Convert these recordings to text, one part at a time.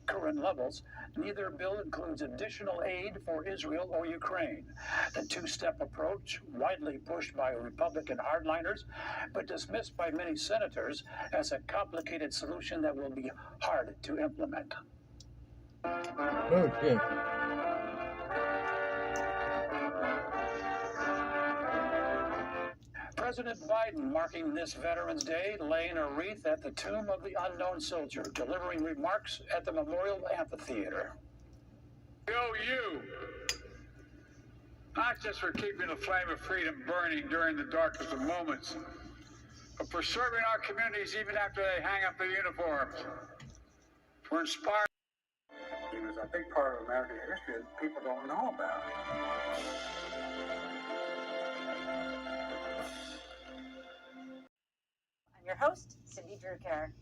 current levels, neither bill includes additional aid for Israel or Ukraine. The two-step approach, widely pushed by Republican hardliners, but dismissed by many senators as a complicated solution that will be hard to implement. Oh, shit. President Biden marking this Veterans Day, laying a wreath at the tomb of the unknown soldier, delivering remarks at the Memorial Amphitheater. We owe you, not just for keeping the flame of freedom burning during the darkest of moments, but for serving our communities even after they hang up their uniforms, for inspiring. It was a big part of American history that people don't know about. I'm your host, Cindy Drucker.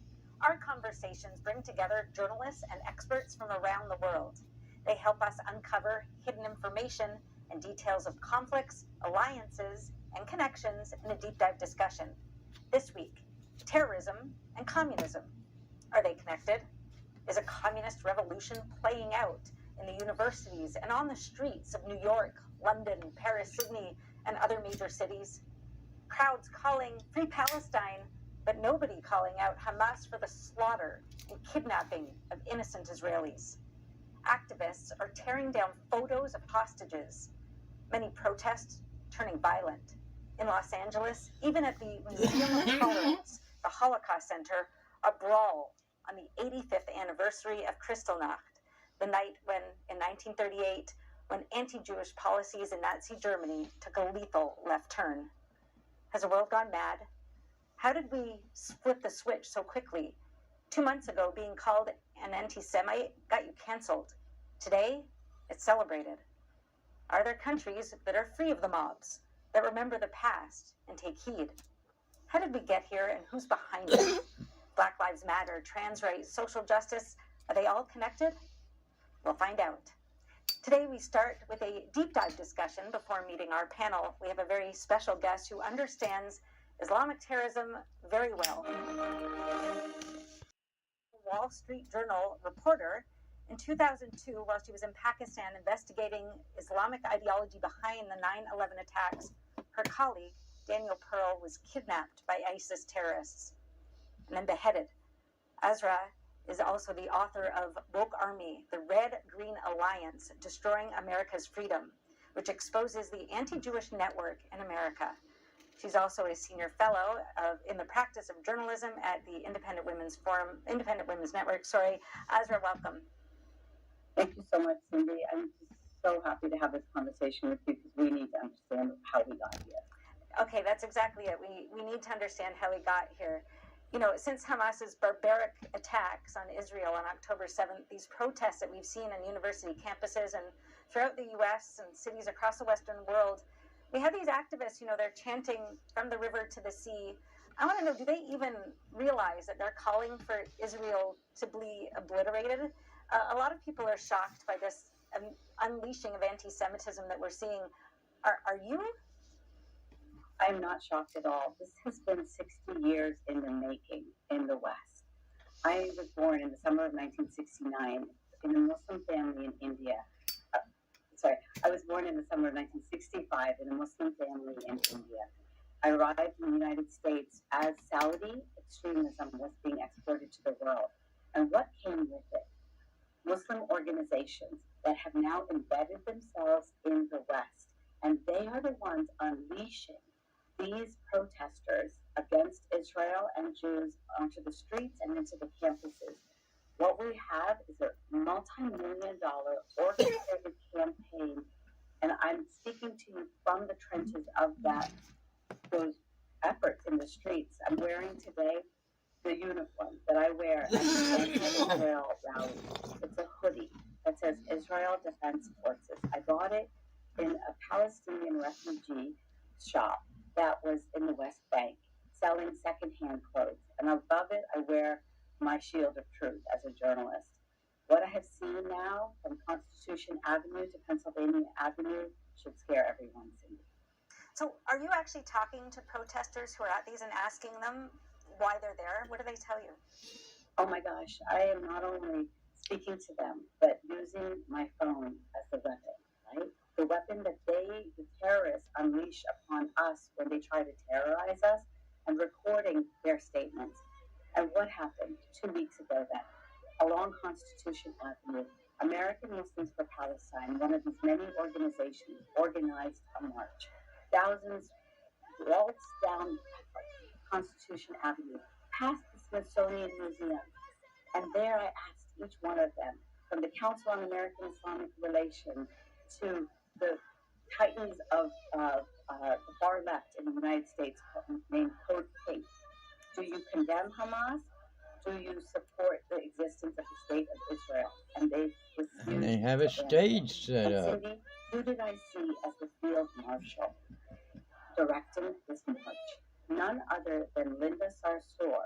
Our conversations bring together journalists and experts from around the world. They help us uncover hidden information and details of conflicts, alliances, and connections in a deep dive discussion. This week, terrorism and communism. Are they connected? Is a communist revolution playing out in the universities and on the streets of New York, London, Paris, Sydney, and other major cities? Crowds calling Free Palestine, but nobody calling out Hamas for the slaughter and kidnapping of innocent Israelis. Activists are tearing down photos of hostages. Many protests turning violent. In Los Angeles, even at the Museum of Tolerance, the Holocaust Center, a brawl on the 85th anniversary of Kristallnacht, the night when, in 1938, when anti-Jewish policies in Nazi Germany took a lethal left turn. Has the world gone mad? How did we flip the switch so quickly? 2 months ago, being called an anti-Semite got you canceled. Today, it's celebrated. Are there countries that are free of the mobs, that remember the past and take heed? How did we get here and who's behind it? Black Lives Matter, trans rights, social justice, are they all connected? We'll find out. Today we start with a deep dive discussion before meeting our panel. We have a very special guest who understands Islamic terrorism very well. Wall Street Journal reporter in 2002, while she was in Pakistan investigating Islamic ideology behind the 9/11 attacks, her colleague, Daniel Pearl, was kidnapped by ISIS terrorists and then beheaded. Azra is also the author of Woke Army, the Red-Green Alliance, Destroying America's Freedom, which exposes the anti-Jewish network in America. She's also a senior fellow in the practice of journalism at the Independent Women's Network. Azra, welcome. Thank you so much, Cindy. I'm just so happy to have this conversation with you because we need to understand how we got here. Okay, that's exactly it. We need to understand how we got here. You know, since Hamas's barbaric attacks on Israel on October 7th, these protests that we've seen on university campuses and throughout the U.S. and cities across the Western world, we have these activists, they're chanting from the river to the sea. I want to know, do they even realize that they're calling for Israel to be obliterated? A lot of people are shocked by this unleashing of anti-Semitism that we're seeing. Are you? I'm not shocked at all. This has been 60 years in the making in the West. I was born in the summer of 1969 in a Muslim family in India. I was born in the summer of 1965 in a Muslim family in India. I arrived in the United States as Saudi extremism was being exported to the world. And what came with it? Muslim organizations that have now embedded themselves in the West. And they are the ones unleashing these protesters against Israel and Jews onto the streets and into the campuses. What we have is a multi-million-dollar orchestrated campaign, and I'm speaking to you from the trenches of those efforts in the streets. I'm wearing today the uniform that I wear at the anti-Israel rally. It's a hoodie that says Israel Defense Forces. I bought it in a Palestinian refugee shop that was in the West Bank, selling secondhand clothes. And above it, I wear my shield of truth as a journalist. What I have seen now from Constitution Avenue to Pennsylvania Avenue should scare everyone, Cindy. So are you actually talking to protesters who are at these and asking them why they're there? What do they tell you? Oh my gosh, I am not only speaking to them, but using my phone as the weapon, right? The weapon that they, the terrorists, unleash upon us when they try to terrorize us, and recording their statements. And what happened 2 weeks ago then? Along Constitution Avenue, American Muslims for Palestine, one of these many organizations, organized a march. Thousands waltzed down Constitution Avenue, past the Smithsonian Museum. And there I asked each one of them, from the Council on American Islamic Relations to the titans of the far left in the United States named Code Pink, do you condemn Hamas? Do you support the existence of the state of Israel? And they refused. And they have a stage set up. Cindy, who did I see as the field marshal directing this march? None other than Linda Sarsour,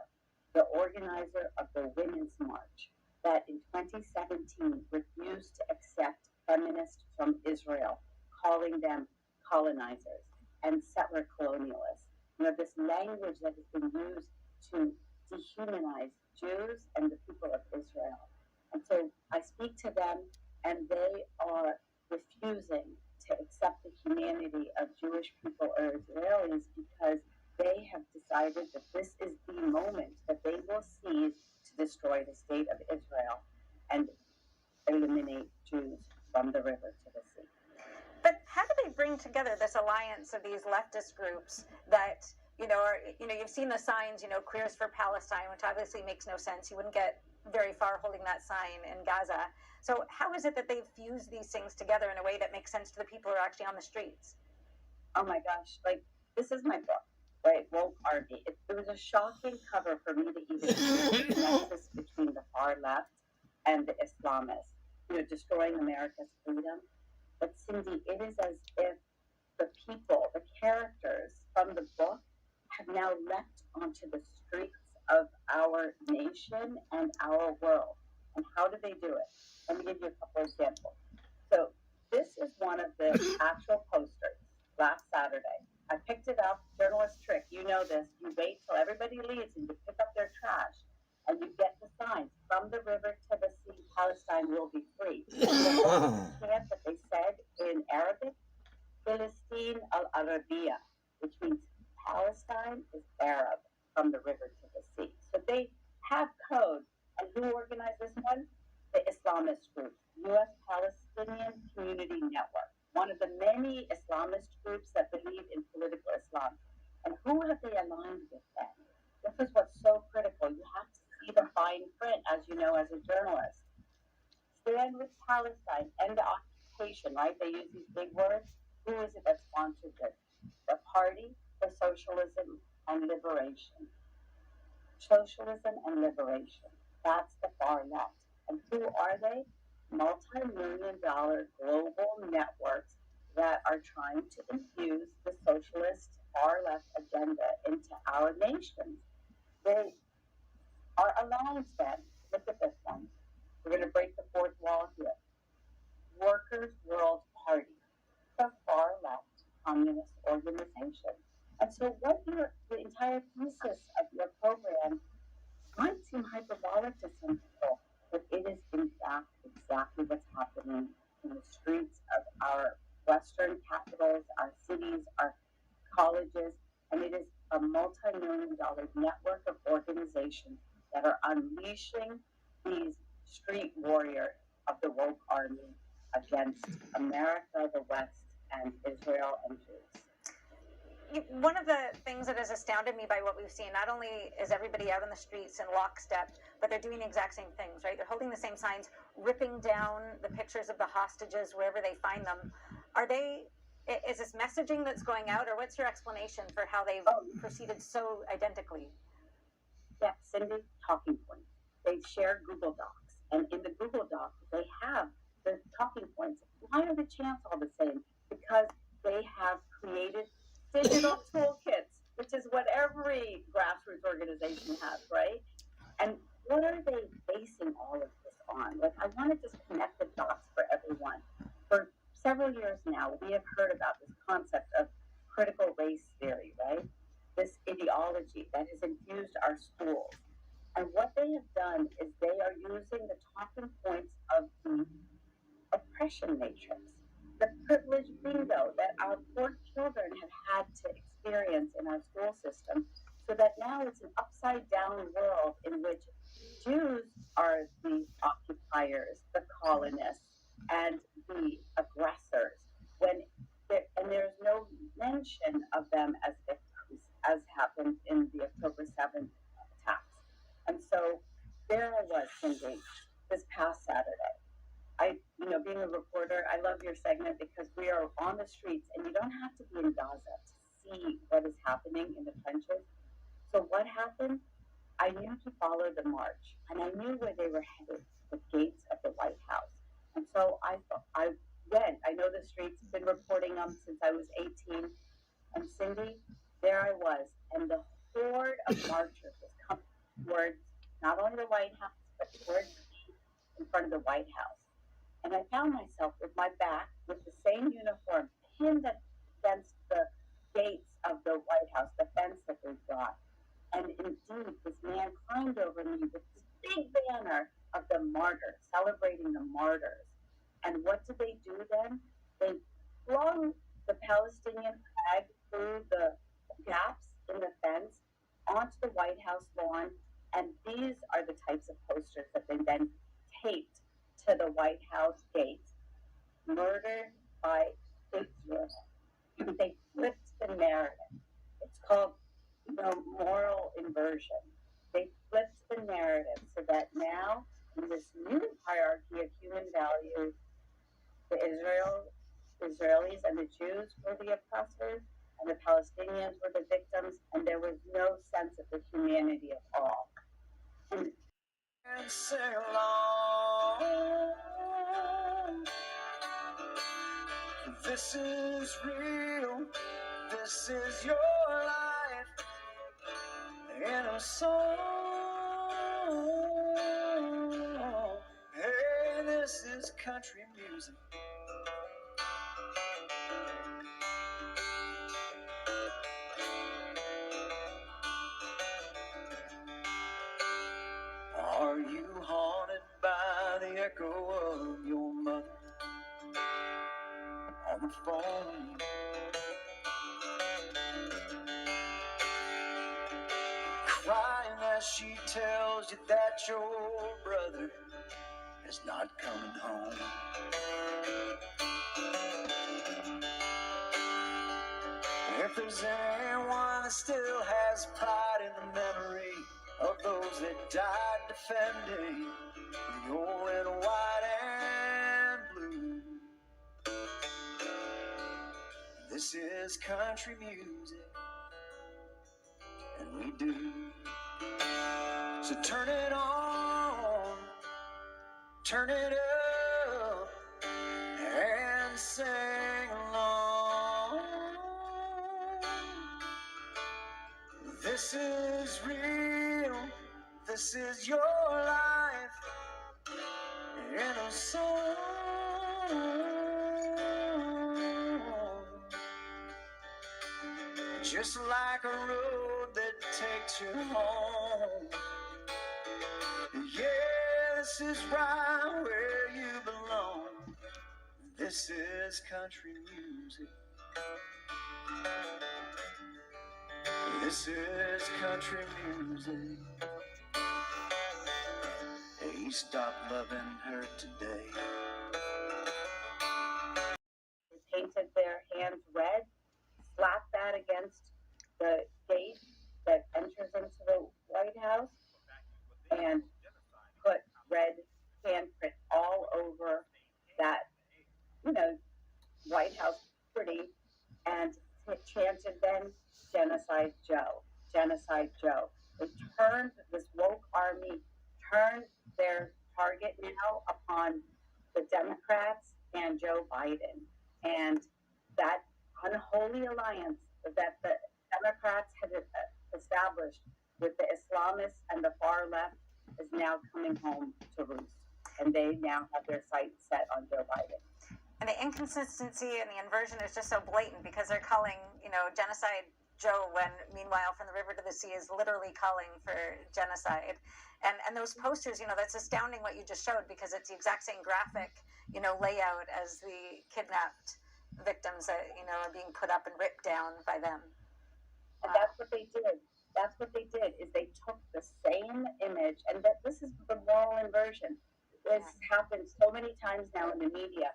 the organizer of the Women's March, that in 2017 refused to accept feminists from Israel, calling them colonizers and settler colonialists. You know, this language that has been used to dehumanize Jews and the people of Israel. And so I speak to them, and they are refusing to accept the humanity of Jewish people or Israelis because they have decided that this is the moment that they will seize to destroy the state of Israel and eliminate Jews from the river to the sea. But how do they bring together this alliance of these leftist groups that, you've seen the signs, Queers for Palestine, which obviously makes no sense. You wouldn't get very far holding that sign in Gaza. So how is it that they've fused these things together in a way that makes sense to the people who are actually on the streets? Oh my gosh, this is my book, right? Woke Army. It was a shocking cover for me to even see the nexus between the far left and the Islamists, destroying America's freedom. But Cindy, it is as if the people, the characters from the book have now leapt onto the streets of our nation and our world. And how do they do it? Let me give you a couple examples. So this is one of the actual posters last Saturday. I picked it up, journalist trick, you know this. You wait till everybody leaves and you pick up their trash and you get the signs, from the river to the sea, Palestine will be free. The chant that they said in Arabic, Philistine al-Arabiya, which means Palestine is Arab, from the river to the sea. So they have code. And who organized this one? The Islamist group, U.S. Palestinian Community Network, one of the many Islamist groups that believe in political Islam. And who have they aligned with then? This is what's so critical. You have to see the fine print, as you know, as a journalist. Stand with Palestine, end the occupation, right? They use these big words. Who is it that sponsored this? The Party for Socialism and Liberation. Socialism and liberation. That's the far left. And who are they? Multi-million-dollar global networks that are trying to infuse the socialist far left agenda into our nations. They are alliance then. Look at this one. We're going to break the fourth wall here. Workers' World Party, the far left communist organization. And so the entire thesis of your program might seem hyperbolic to some people, but it is in fact exactly what's happening in the streets of our Western capitals, our cities, our colleges, and it is a multi-million-dollar network of organizations that are unleashing these street warriors of the woke army against America, the West, and Israel and Jews. One of the things that has astounded me by what we've seen, not only is everybody out on the streets in lockstep, but they're doing the exact same things, right? They're holding the same signs, ripping down the pictures of the hostages wherever they find them. Is this messaging that's going out, or what's your explanation for how they've proceeded so identically? Yeah, Cindy, talking points. They share Google Docs, and in the Google Docs, they have the talking points. Why are the chants all the same? Because they have created digital toolkits, which is what every grassroots organization has, right? And what are they basing all of this on? I want to just connect the dots for everyone. For several years now, we have heard about this concept of critical race theory, right? This ideology that has infused our schools. And what they have done is they are using the talking points oppression matrix, the privilege bingo that our poor children have had to experience in our school system, so that now it's an upside down world in which Jews are the occupiers, the colonists, and the aggressors, and there's no mention of them as victims, as happened in the October 7th attacks. And so there I was, Cindy, this past Saturday. Being a reporter, I love your segment because we are on the streets, and you don't have to be in Gaza to see what is happening in the trenches. So what happened? I knew to follow the march, and I knew where they were headed, the gates of the White House. And so I went. I know the streets, been reporting them since I was 18. And Cindy, there I was, and the horde of marchers was coming towards not only the White House, but towards the gate in front of the White House. And I found myself with my back, with the same uniform, pinned against the gates of the White House, the fence that they brought. And indeed, this man climbed over me with this big banner of the martyrs, celebrating the martyrs. And what did they do then? They flung the Palestinian flag through the gaps in the fence onto the White House lawn. And these are the types of posters that they then taped to the White House gates. Murdered by Israel. They flipped the narrative. It's called moral inversion. They flipped the narrative so that now, in this new hierarchy of human values, the Israelis and the Jews were the oppressors, and the Palestinians were the victims, and there was no sense of the humanity of all. And sing along. This is real. This is your life in a song. Hey, this is country music. Are you haunted by the echo of your mother on the phone? Crying as she tells you that your brother is not coming home. If there's anyone that still has pride in the memory of those that died defending the old and white and blue, this is country music, and we do. So turn it on, turn it up, and sing along. This is real, this is your life in a song. Just like a road that takes you home. Yeah, this is right where you belong. This is country music. This is country music. Hey, stop loving her today. They painted their hands red, slapped that against the gate that enters into the White House, and put red handprint all over that, White House pretty, and chanted then, Genocide Joe, Genocide Joe. They turned, this woke army turned their target now upon the Democrats and Joe Biden. And that unholy alliance that the Democrats had established with the Islamists and the far left is now coming home to roost. And they now have their sights set on Joe Biden. And the inconsistency and the inversion is just so blatant because they're calling, genocide Joe when, meanwhile, From the River to the Sea is literally calling for genocide. And those posters, that's astounding what you just showed, because it's the exact same graphic, layout as the kidnapped victims that, are being put up and ripped down by them. And that's what they did. That's what they did, is they took the same image, and that this is the moral inversion. This happens so many times now in the media.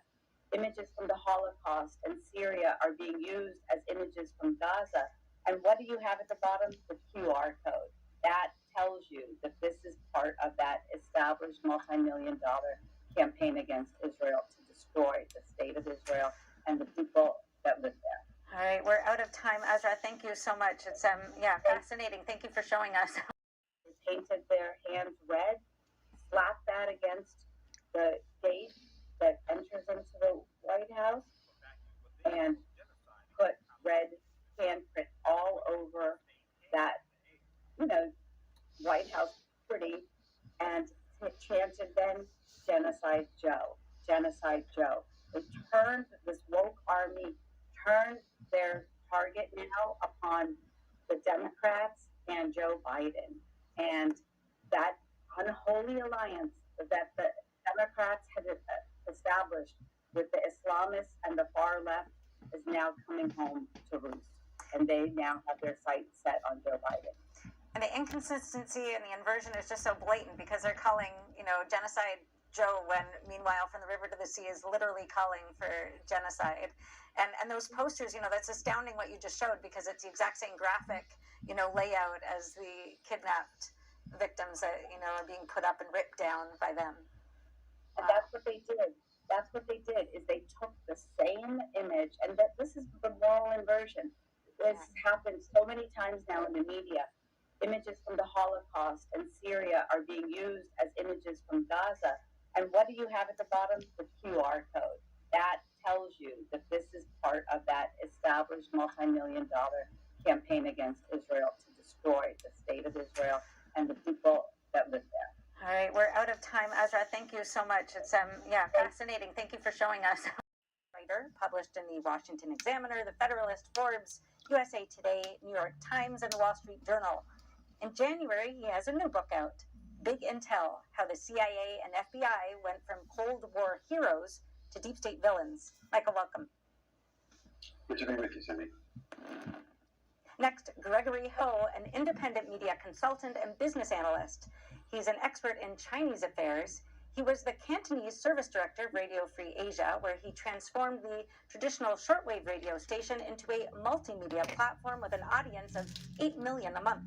Images from the Holocaust and Syria are being used as images from Gaza. And what do you have at the bottom? The QR code. That tells you that this is part of that established multi-million-dollar campaign against Israel to destroy the state of Israel and the people that live there. All right, we're out of time. Ezra, thank you so much. It's fascinating. Thank you for showing us. They painted their hands red, slapped that against the gate that enters into the White House, and put red handprint all over that, White House pretty, and chanted then, Genocide Joe, Genocide Joe. They turned, this woke army turned their target now upon the Democrats and Joe Biden. And that unholy alliance that the Democrats had established with the Islamists and the far left is now coming home to roost. And they now have their sights set on Joe Biden. And the inconsistency and the inversion is just so blatant, because they're calling, genocide Joe when, meanwhile, From the River to the Sea is literally calling for genocide. And those posters, that's astounding what you just showed, because it's the exact same graphic, layout as the kidnapped victims that, are being put up and ripped down by them. And that's what they did. That's what they did, is they took the same image, and that this is the moral inversion. This happens so many times now in the media. Images from the Holocaust and Syria are being used as images from Gaza. And what do you have at the bottom? The QR code. That tells you that this is part of that established multi-million-dollar campaign against Israel to destroy the state of Israel and the people that live there. All right, we're out of time. Ezra, thank you so much. It's fascinating. Thank you for showing us. Writer, published in the Washington Examiner, the Federalist, Forbes, USA Today, New York Times, and the Wall Street Journal. In January, he has a new book out, Big Intel: How the CIA and FBI Went from Cold War Heroes to Deep State Villains. Michael, welcome. Good to be with you, Cindy. Next, Gregory Ho, an independent media consultant and business analyst. He's an expert in Chinese affairs. He was the Cantonese service director of Radio Free Asia, where he transformed the traditional shortwave radio station into a multimedia platform with an audience of 8 million a month.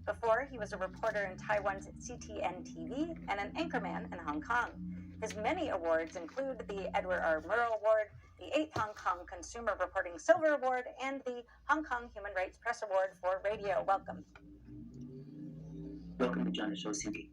Before, he was a reporter in Taiwan's CTN TV and an anchorman in Hong Kong. His many awards include the Edward R. Murrow Award, the 8th Hong Kong Consumer Reporting Silver Award, and the Hong Kong Human Rights Press Award for Radio. Welcome. Welcome to Johnny Show, Cindy.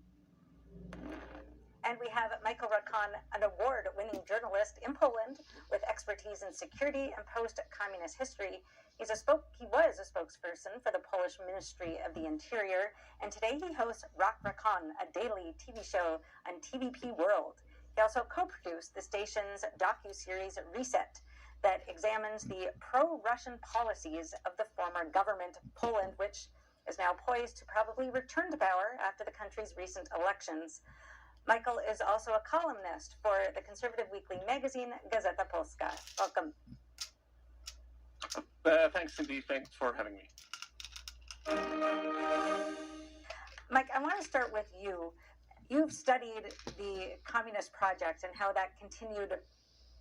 And we have Michael Rakon, an award-winning journalist in Poland with expertise in security and post-communist history. He was a spokesperson for the Polish Ministry of the Interior, and today he hosts Rock Rakon, a daily TV show on TVP World. He also co-produced the station's docuseries Reset that examines the pro-Russian policies of the former government of Poland, which is now poised to probably return to power after the country's recent elections. Michael is also a columnist for the conservative weekly magazine Gazeta Polska. Welcome. Thanks, Cindy. Thanks for having me. Mike, I want to start with you. You've studied the Communist project and how that continued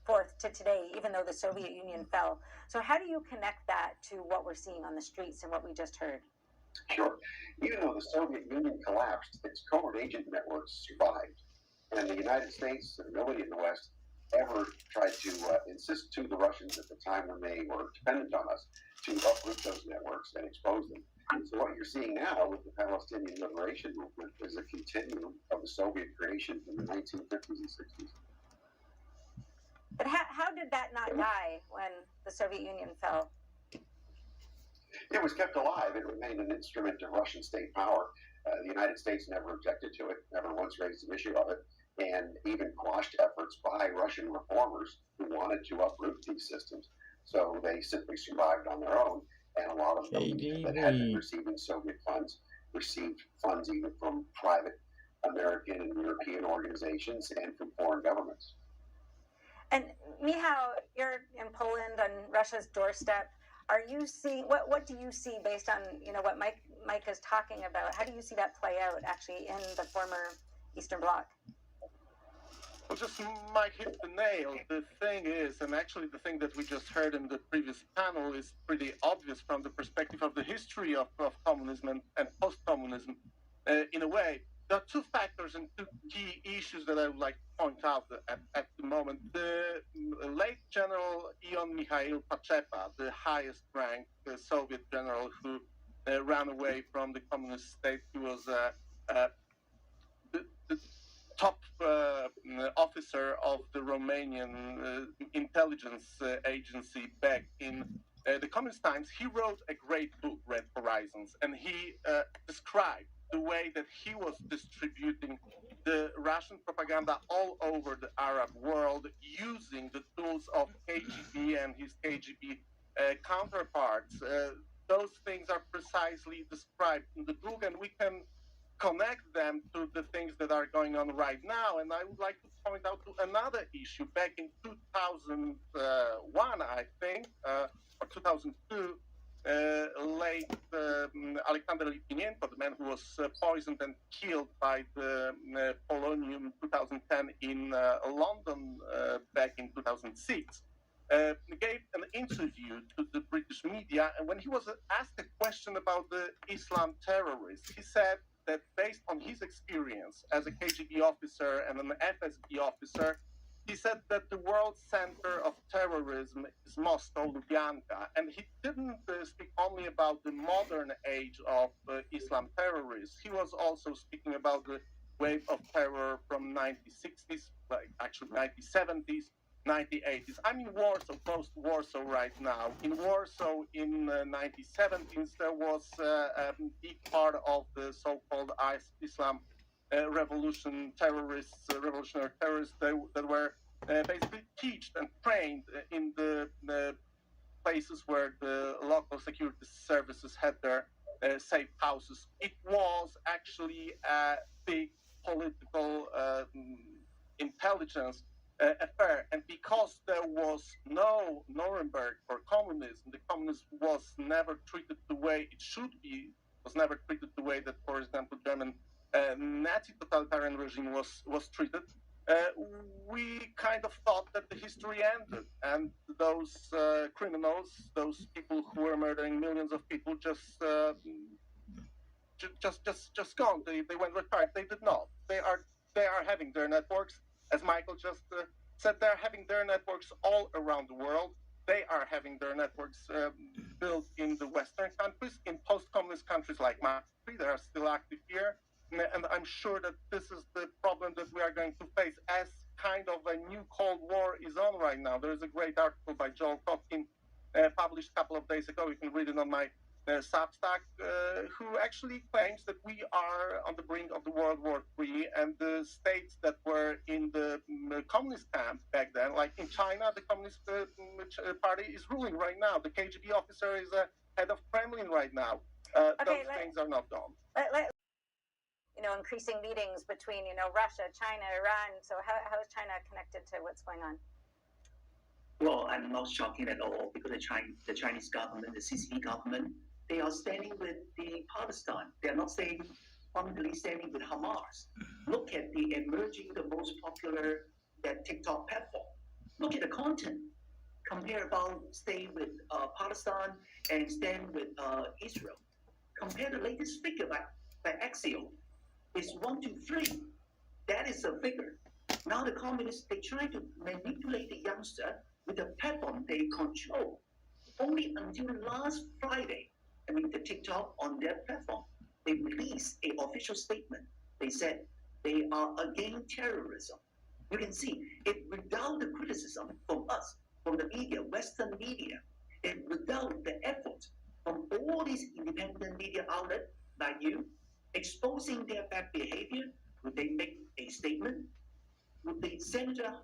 forth to today, even though the Soviet Union fell. So how do you connect that to what we're seeing on the streets and what we just heard? Sure. Even though the Soviet Union collapsed, its covert agent networks survived. And the United States and nobody in the West ever tried to insist to the Russians at the time when they were dependent on us to uproot those networks and expose them. And so what you're seeing now with the Palestinian Liberation Movement is a continuum of the Soviet creation in the 1950s and 60s. But how did that not die when the Soviet Union fell? It was kept alive. It remained an instrument of Russian state power. The United States never objected to it, never once raised an issue of it, and even quashed efforts by Russian reformers who wanted to uproot these systems. So they simply survived on their own. and a lot of them that had been receiving Soviet funds received funds even from private American and European organizations and from foreign governments. And Michał, you're in Poland on Russia's doorstep. Are you seeing what do you see based on what Mike is talking about? How do you see that play out actually in the former Eastern Bloc? Well, just Mike hit the nail. The thing is, and actually the thing that we just heard in the previous panel is pretty obvious from the perspective of the history of communism and post-communism. In a way, there are two factors and two key issues that I would like to point out at the moment. The late General Ion Mikhail Pacepa, the highest ranked Soviet general who ran away from the communist state, he was the top officer of the Romanian intelligence agency back in the communist times. He wrote a great book, Red Horizons, and he described the way that he was distributing the Russian propaganda all over the Arab world using the tools of KGB and his KGB counterparts. Those things are precisely described in the book, and we can connect them to the things that are going on right now. And I would like to point out to another issue. Back in 2001, I think, or 2002, late Alexander Litvinenko, the man who was poisoned and killed by the polonium 2010 in London back in 2006, gave an interview to the British media, and when he was asked a question about the Islam terrorists, he said that based on his experience as a KGB officer and an FSB officer, he said that the world center of terrorism is Moscow, Lubyanka, and he didn't speak only about the modern age of Islam terrorists. He was also speaking about the wave of terror from 1960s, like actually 1970s, 1980s. I'm in Warsaw, close to Warsaw right now. In Warsaw in 1970s, there was a big part of the so-called Islam revolutionary terrorists that were basically taught and trained in the places where the local security services had their safe houses. It was actually a big political intelligence affair, and because there was no Nuremberg for communism, the communism was never treated the way it should be, was never treated the way that, for example, German Nazi totalitarian regime was treated. We kind of thought that the history ended, and those criminals, those people who were murdering millions of people, just gone. They went retired. They did not. They are having their networks, as Michael just said. They're having their networks all around the world. They are having their networks built in the Western countries, in post-communist countries like Mali. They are still active here. And I'm sure that this is the problem that we are going to face as kind of a new Cold War is on right now. There is a great article by Joel Kotkin published a couple of days ago. You can read it on my Substack, who actually claims that we are on the brink of the World War III, and the states that were in the communist camp back then, like in China, the Communist Party is ruling right now. The KGB officer is head of Kremlin right now. Those things are not done. Increasing meetings between, Russia, China, Iran. So how is China connected to what's going on? Well, I'm not shocking at all, because the Chinese government, the CCP government, they are standing with the Palestine. They are not fundamentally standing with Hamas. Look at the the most popular TikTok platform. Look at the content. Compare about stay with Palestine and stand with Israel. Compare the latest figure by Axios. It's 1 to 3. That is a figure. Now the communists, they try to manipulate the youngster with a platform they control. Only until last Friday, the TikTok on their platform, they released an official statement. They said they are against terrorism. You can see it without the criticism from us, from the media, Western media, and without the effort from all these independent media outlets like you, exposing their bad behavior. Would they make a statement? Would the Senator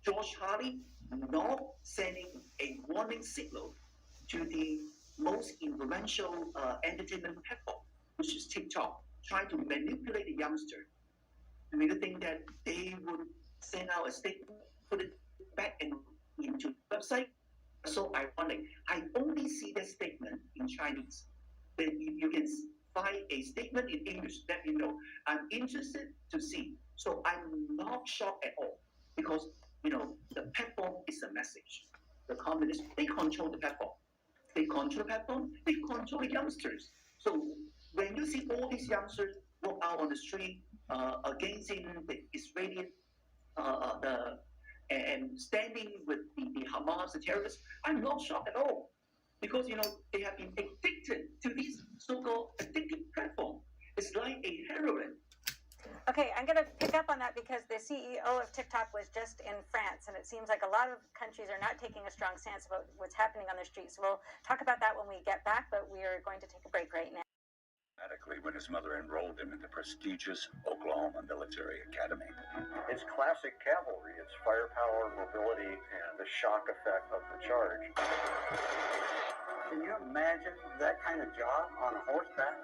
Josh Hawley not sending a warning signal to the most influential entertainment platform, which is TikTok, trying to manipulate the youngster to make them think that they would send out a statement, put it back into the website. So ironic. I only see that statement in Chinese. Then you can find a statement in English, let me know. I'm interested to see. So I'm not shocked at all because, the platform is a message. The communists, they control the platform. They control the platform, they control the youngsters. So when you see all these youngsters walk out on the street against the Israeli, and standing with the Hamas, the terrorists, I'm not shocked at all. Because, they have been addicted to this so-called addictive platform. It's like a heroin. Okay, I'm going to pick up on that because the CEO of TikTok was just in France, and it seems like a lot of countries are not taking a strong stance about what's happening on the streets. We'll talk about that when we get back, but we are going to take a break right now. When his mother enrolled him in the prestigious Oklahoma Military Academy. It's classic cavalry. It's firepower, mobility, and the shock effect of the charge. Can you imagine that kind of job on horseback?